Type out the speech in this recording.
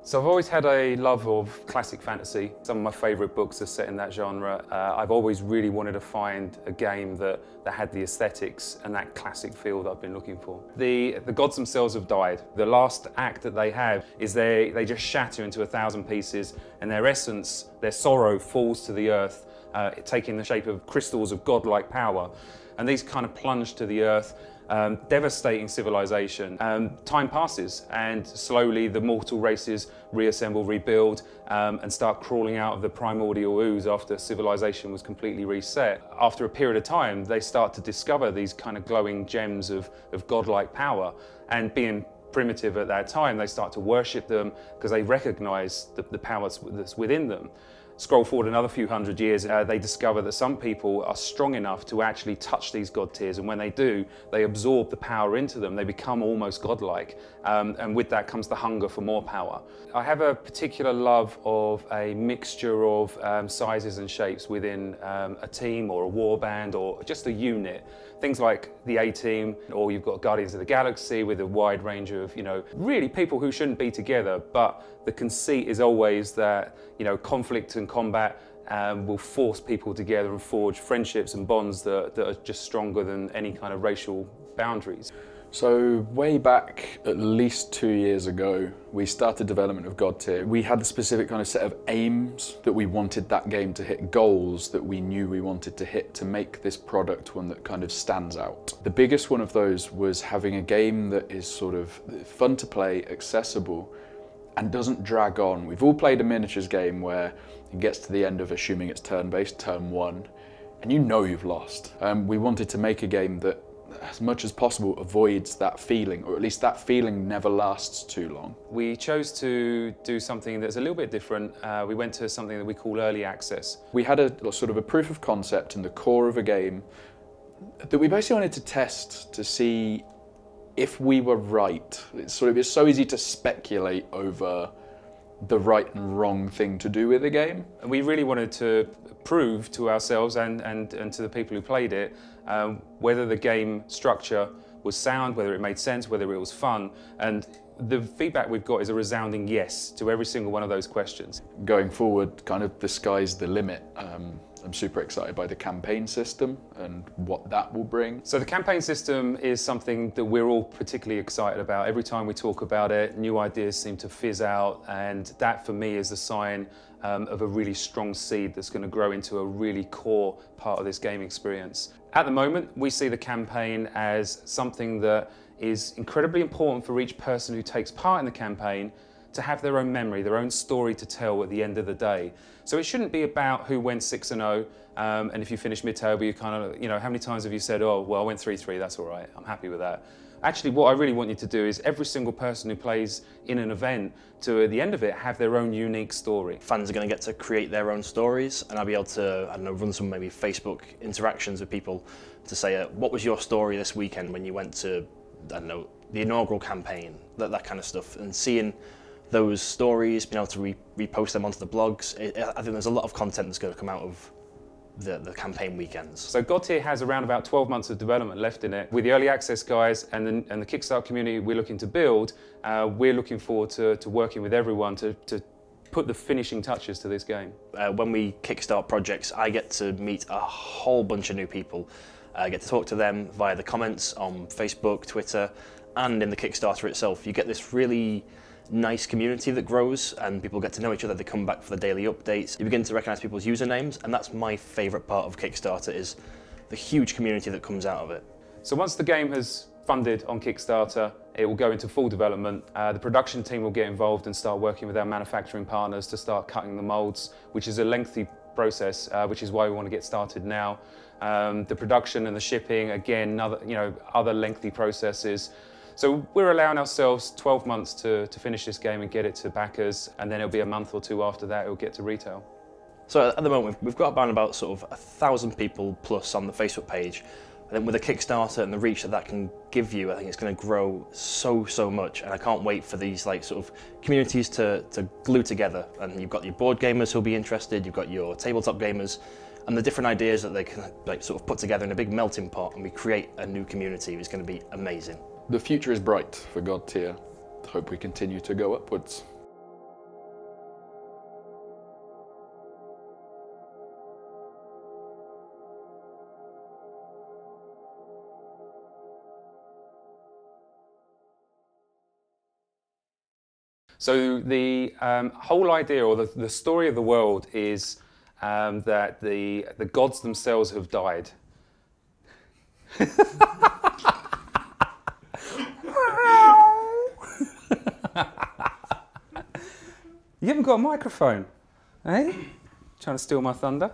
So I've always had a love of classic fantasy. Some of my favourite books are set in that genre. I've always really wanted to find a game that had the aesthetics and that classic feel that I've been looking for. The gods themselves have died. The last act that they have is they just shatter into 1,000 pieces, and their essence, their sorrow, falls to the earth, taking the shape of crystals of godlike power. And these kind of plunge to the earth, devastating civilization. Time passes and slowly the mortal races reassemble, rebuild, and start crawling out of the primordial ooze after civilization was completely reset. After a period of time, they start to discover these kind of glowing gems of godlike power, and being primitive at that time, they start to worship them because they recognize the power that's within them. Scroll forward another few hundred years, they discover that some people are strong enough to actually touch these Godtears, and when they do, they absorb the power into them. They become almost godlike, and with that comes the hunger for more power. I have a particular love of a mixture of sizes and shapes within a team or a war band or just a unit. Things like the A-Team, or you've got Guardians of the Galaxy with a wide range of, really people who shouldn't be together, but the conceit is always that, conflict and combat will force people together and forge friendships and bonds that are just stronger than any kind of racial boundaries. So way back at least 2 years ago, we started development of Godtear. We had a specific kind of set of aims that we wanted that game to hit, goals that we knew we wanted to hit to make this product one that kind of stands out. The biggest one of those was having a game that is sort of fun to play, accessible, and doesn't drag on. We've all played a miniatures game where it gets to the end of, assuming it's turn-based, turn one, and you've lost. We wanted to make a game that, as much as possible, avoids that feeling, or at least that feeling never lasts too long. We chose to do something that's a little bit different. We went to something that we call early access. We had a sort of a proof of concept in the core of a game that we basically wanted to test to see if we were right. It's so easy to speculate over the right and wrong thing to do with a game. And we really wanted to prove to ourselves and to the people who played it whether the game structure was sound, whether it made sense, whether it was fun. And the feedback we've got is a resounding yes to every single one of those questions. Going forward, kind of the sky's the limit. I'm super excited by the campaign system and what that will bring. So the campaign system is something that we're all particularly excited about. Every time we talk about it, new ideas seem to fizz out, and that for me is a sign of a really strong seed that's going to grow into a really core part of this game experience. At the moment, we see the campaign as something that is incredibly important for each person who takes part in the campaign to have their own memory, their own story to tell at the end of the day. So it shouldn't be about who went 6-0, and if you finish mid-table, you kind of, how many times have you said, oh, well, I went 3-3, that's all right, I'm happy with that. Actually, what I really want you to do is every single person who plays in an event to, at the end of it, have their own unique story. Fans are going to get to create their own stories, and I'll be able to, run some maybe Facebook interactions with people to say, what was your story this weekend when you went to, the inaugural campaign, that kind of stuff, and seeing those stories, being able to repost them onto the blogs. I think there's a lot of content that's going to come out of the campaign weekends. So Godtear has around about 12 months of development left in it. With the early access guys and the Kickstarter community we're looking to build, we're looking forward to working with everyone to put the finishing touches to this game. When we kickstart projects, I get to meet a whole bunch of new people. I get to talk to them via the comments on Facebook, Twitter, and in the Kickstarter itself. You get this really nice community that grows, and people get to know each other. They come back for the daily updates. You begin to recognize people's usernames, and that's my favorite part of Kickstarter, is the huge community that comes out of it. So once the game has funded on Kickstarter, it will go into full development. The production team will get involved and start working with our manufacturing partners to start cutting the molds, which is a lengthy process, which is why we want to get started now. The production and the shipping, again, other lengthy processes. So we're allowing ourselves 12 months to finish this game and get it to backers, and then it'll be a month or two after that it'll get to retail. So at the moment we've got about sort of 1,000 people plus on the Facebook page. And then with a Kickstarter and the reach that can give you, I think it's going to grow so much, and I can't wait for these sort of communities to glue together. And you've got your board gamers who'll be interested, you've got your tabletop gamers, and the different ideas that they can sort of put together in a big melting pot, and we create a new community is going to be amazing. The future is bright for Godtear. Hope we continue to go upwards. So the whole idea, or the story of the world, is that the gods themselves have died. You haven't got a microphone, eh? Trying to steal my thunder.